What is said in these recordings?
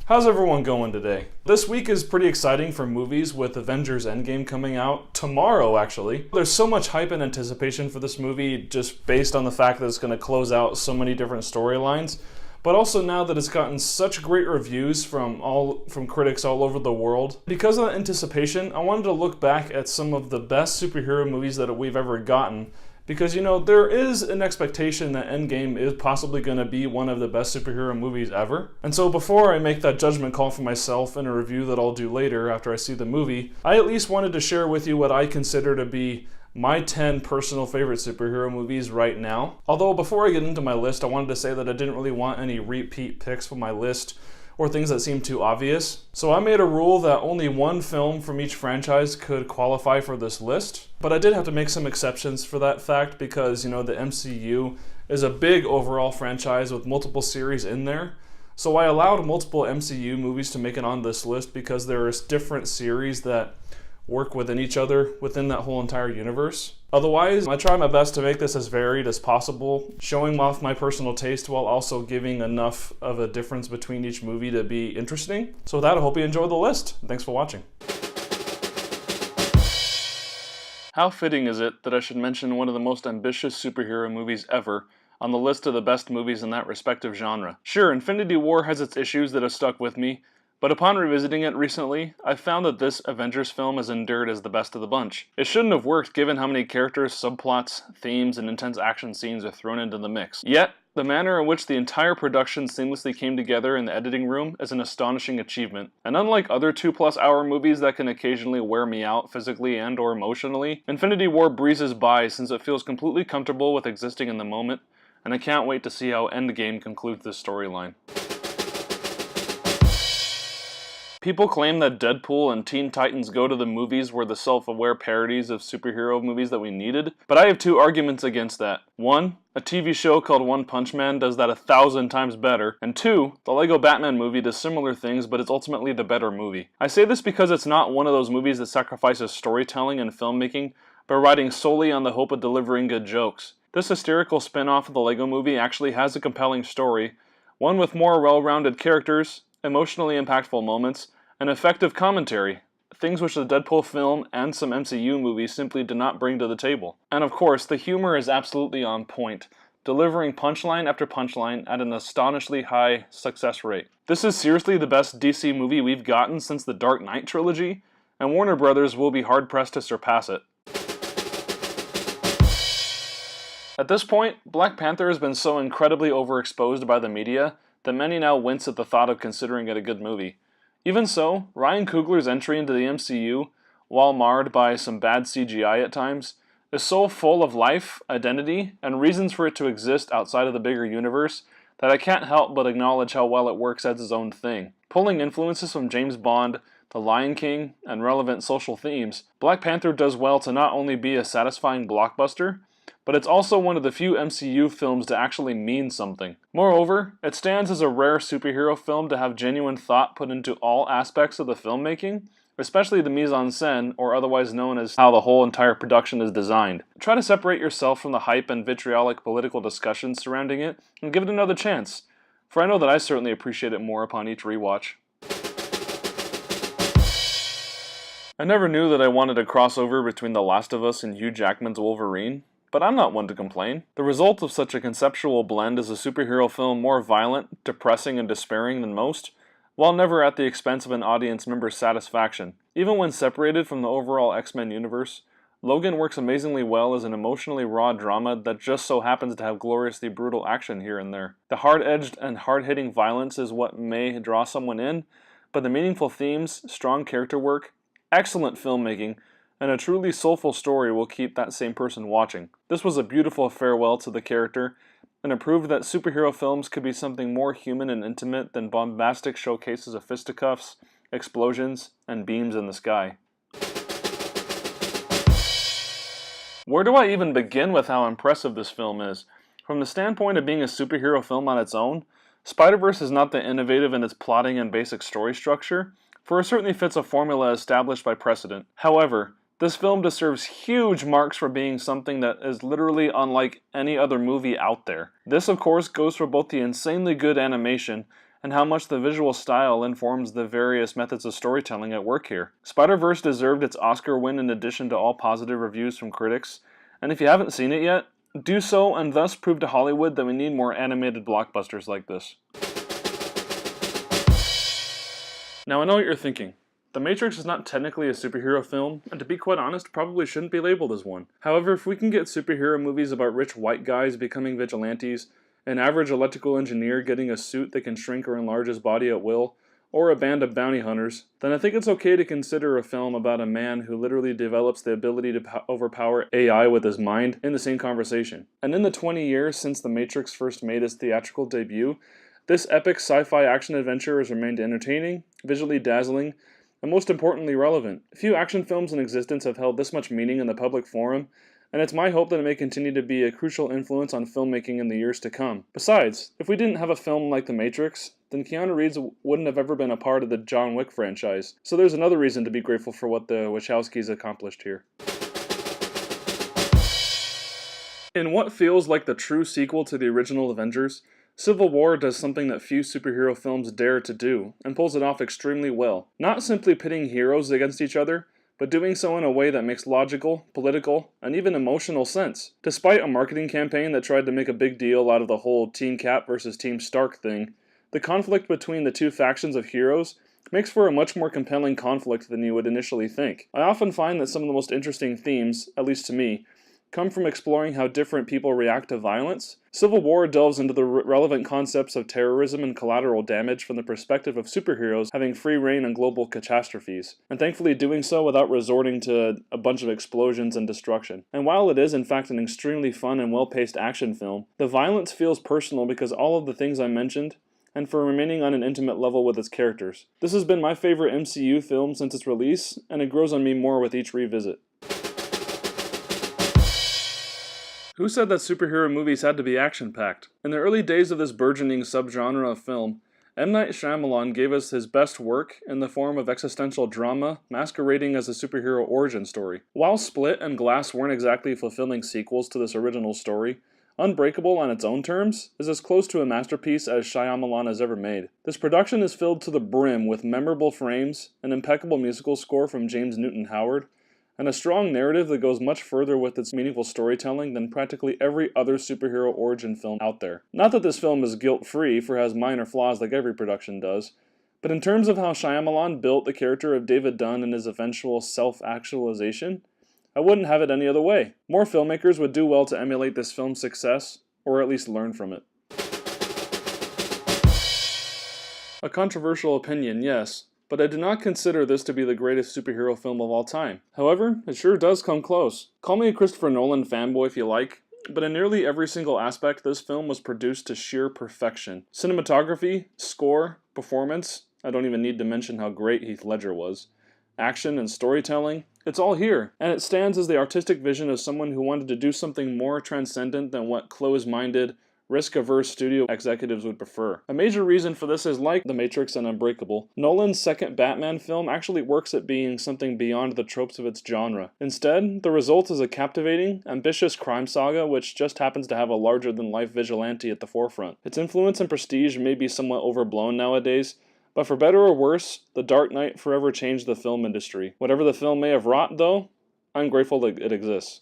How's everyone going today? This week is pretty exciting for movies with Avengers Endgame coming out tomorrow, actually. There's so much hype and anticipation for this movie just based on the fact that it's going to close out so many different storylines, but also now that it's gotten such great reviews from critics all over the world. Because of that anticipation, I wanted to look back at some of the best superhero movies that we've ever gotten. Because, there is an expectation that Endgame is possibly going to be one of the best superhero movies ever. And so before I make that judgment call for myself in a review that I'll do later after I see the movie, I at least wanted to share with you what I consider to be my 10 personal favorite superhero movies right now. Although before I get into my list, I wanted to say that I didn't really want any repeat picks for my list or things that seem too obvious. So I made a rule that only one film from each franchise could qualify for this list. But I did have to make some exceptions for that fact because, the MCU is a big overall franchise with multiple series in there. So I allowed multiple MCU movies to make it on this list because there's different series that work within each other within that whole entire universe. Otherwise, I try my best to make this as varied as possible, showing off my personal taste while also giving enough of a difference between each movie to be interesting. So with that, I hope you enjoy the list. Thanks for watching. How fitting is it that I should mention one of the most ambitious superhero movies ever on the list of the best movies in that respective genre? Sure, Infinity War has its issues that have stuck with me, but upon revisiting it recently, I found that this Avengers film has endured as the best of the bunch. It shouldn't have worked given how many characters, subplots, themes, and intense action scenes are thrown into the mix. Yet, the manner in which the entire production seamlessly came together in the editing room is an astonishing achievement. And unlike other 2+ hour movies that can occasionally wear me out physically and or emotionally, Infinity War breezes by since it feels completely comfortable with existing in the moment, and I can't wait to see how Endgame concludes this storyline. People claim that Deadpool and Teen Titans Go to the Movies were the self-aware parodies of superhero movies that we needed, but I have two arguments against that. One, a TV show called One Punch Man does that 1,000 times better, and two, the Lego Batman movie does similar things, but it's ultimately the better movie. I say this because it's not one of those movies that sacrifices storytelling and filmmaking by riding solely on the hope of delivering good jokes. This hysterical spin-off of the Lego movie actually has a compelling story, one with more well-rounded characters, emotionally impactful moments, and effective commentary, things which the Deadpool film and some MCU movies simply did not bring to the table. And of course, the humor is absolutely on point, delivering punchline after punchline at an astonishingly high success rate. This is seriously the best DC movie we've gotten since the Dark Knight trilogy, and Warner Brothers will be hard-pressed to surpass it. At this point, Black Panther has been so incredibly overexposed by the media that many now wince at the thought of considering it a good movie. Even so, Ryan Coogler's entry into the MCU, while marred by some bad CGI at times, is so full of life, identity, and reasons for it to exist outside of the bigger universe that I can't help but acknowledge how well it works as its own thing. Pulling influences from James Bond, The Lion King, and relevant social themes, Black Panther does well to not only be a satisfying blockbuster, but it's also one of the few MCU films to actually mean something. Moreover, it stands as a rare superhero film to have genuine thought put into all aspects of the filmmaking, especially the mise-en-scène, or otherwise known as how the whole entire production is designed. Try to separate yourself from the hype and vitriolic political discussions surrounding it, and give it another chance, for I know that I certainly appreciate it more upon each rewatch. I never knew that I wanted a crossover between The Last of Us and Hugh Jackman's Wolverine, but I'm not one to complain. The result of such a conceptual blend is a superhero film more violent, depressing, and despairing than most, while never at the expense of an audience member's satisfaction. Even when separated from the overall X-Men universe, Logan works amazingly well as an emotionally raw drama that just so happens to have gloriously brutal action here and there. The hard-edged and hard-hitting violence is what may draw someone in, but the meaningful themes, strong character work, excellent filmmaking, and a truly soulful story will keep that same person watching. This was a beautiful farewell to the character, and it proved that superhero films could be something more human and intimate than bombastic showcases of fisticuffs, explosions, and beams in the sky. Where do I even begin with how impressive this film is? From the standpoint of being a superhero film on its own, Spider-Verse is not that innovative in its plotting and basic story structure, for it certainly fits a formula established by precedent. However, this film deserves huge marks for being something that is literally unlike any other movie out there. This, of course, goes for both the insanely good animation and how much the visual style informs the various methods of storytelling at work here. Spider-Verse deserved its Oscar win in addition to all positive reviews from critics, and if you haven't seen it yet, do so and thus prove to Hollywood that we need more animated blockbusters like this. Now I know what you're thinking. The Matrix is not technically a superhero film, and to be quite honest, probably shouldn't be labeled as one. However, if we can get superhero movies about rich white guys becoming vigilantes, an average electrical engineer getting a suit that can shrink or enlarge his body at will, or a band of bounty hunters, then I think it's okay to consider a film about a man who literally develops the ability to overpower AI with his mind in the same conversation. And in the 20 years since The Matrix first made its theatrical debut, this epic sci-fi action-adventure has remained entertaining, visually dazzling, and most importantly relevant. Few action films in existence have held this much meaning in the public forum, and it's my hope that it may continue to be a crucial influence on filmmaking in the years to come. Besides, if we didn't have a film like The Matrix, then Keanu Reeves wouldn't have ever been a part of the John Wick franchise, so there's another reason to be grateful for what the Wachowskis accomplished here. In what feels like the true sequel to the original Avengers, Civil War does something that few superhero films dare to do, and pulls it off extremely well. Not simply pitting heroes against each other, but doing so in a way that makes logical, political, and even emotional sense. Despite a marketing campaign that tried to make a big deal out of the whole Team Cap versus Team Stark thing, the conflict between the two factions of heroes makes for a much more compelling conflict than you would initially think. I often find that some of the most interesting themes, at least to me, come from exploring how different people react to violence. Civil War delves into the relevant concepts of terrorism and collateral damage from the perspective of superheroes having free reign on global catastrophes, and thankfully doing so without resorting to a bunch of explosions and destruction. And while it is in fact an extremely fun and well-paced action film, the violence feels personal because all of the things I mentioned, and for remaining on an intimate level with its characters. This has been my favorite MCU film since its release, and it grows on me more with each revisit. Who said that superhero movies had to be action-packed? In the early days of this burgeoning subgenre of film, M. Night Shyamalan gave us his best work in the form of existential drama masquerading as a superhero origin story. While Split and Glass weren't exactly fulfilling sequels to this original story, Unbreakable on its own terms is as close to a masterpiece as Shyamalan has ever made. This production is filled to the brim with memorable frames, an impeccable musical score from James Newton Howard, and a strong narrative that goes much further with its meaningful storytelling than practically every other superhero origin film out there. Not that this film is guilt-free, for it has minor flaws like every production does, but in terms of how Shyamalan built the character of David Dunn and his eventual self-actualization, I wouldn't have it any other way. More filmmakers would do well to emulate this film's success, or at least learn from it. A controversial opinion, yes, but I do not consider this to be the greatest superhero film of all time. However, it sure does come close. Call me a Christopher Nolan fanboy if you like, but in nearly every single aspect, this film was produced to sheer perfection. Cinematography, score, performance, I don't even need to mention how great Heath Ledger was, action and storytelling, it's all here, and it stands as the artistic vision of someone who wanted to do something more transcendent than what closed-minded, risk-averse studio executives would prefer. A major reason for this is, like The Matrix and Unbreakable, Nolan's second Batman film actually works at being something beyond the tropes of its genre. Instead, the result is a captivating, ambitious crime saga which just happens to have a larger-than-life vigilante at the forefront. Its influence and prestige may be somewhat overblown nowadays, but for better or worse, The Dark Knight forever changed the film industry. Whatever the film may have wrought, though, I'm grateful that it exists.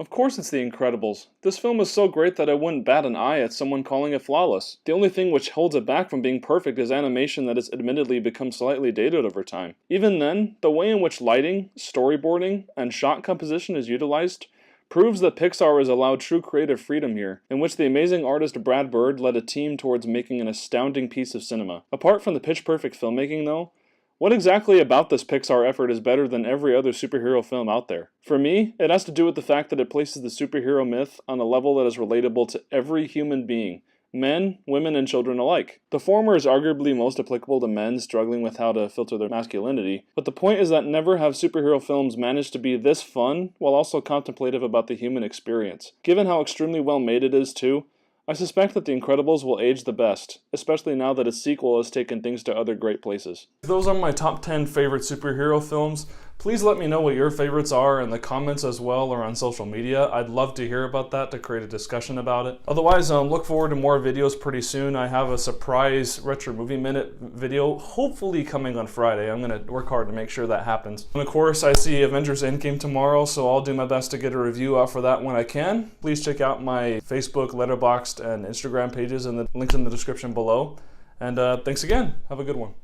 Of course it's The Incredibles. This film is so great that I wouldn't bat an eye at someone calling it flawless. The only thing which holds it back from being perfect is animation that has admittedly become slightly dated over time. Even then, the way in which lighting, storyboarding, and shot composition is utilized proves that Pixar has allowed true creative freedom here, in which the amazing artist Brad Bird led a team towards making an astounding piece of cinema. Apart from the pitch-perfect filmmaking though, what exactly about this Pixar effort is better than every other superhero film out there? For me, it has to do with the fact that it places the superhero myth on a level that is relatable to every human being, men, women, and children alike. The former is arguably most applicable to men struggling with how to filter their masculinity, but the point is that never have superhero films managed to be this fun while also contemplative about the human experience. Given how extremely well made it is too, I suspect that The Incredibles will age the best, especially now that its sequel has taken things to other great places. Those are my top 10 favorite superhero films, Please let me know what your favorites are in the comments as well or on social media. I'd love to hear about that to create a discussion about it. Otherwise, look forward to more videos pretty soon. I have a surprise Retro Movie Minute video hopefully coming on Friday. I'm going to work hard to make sure that happens. And of course, I see Avengers Endgame tomorrow, so I'll do my best to get a review out for that when I can. Please check out my Facebook, Letterboxd, and Instagram pages and the links in the description below. And thanks again. Have a good one.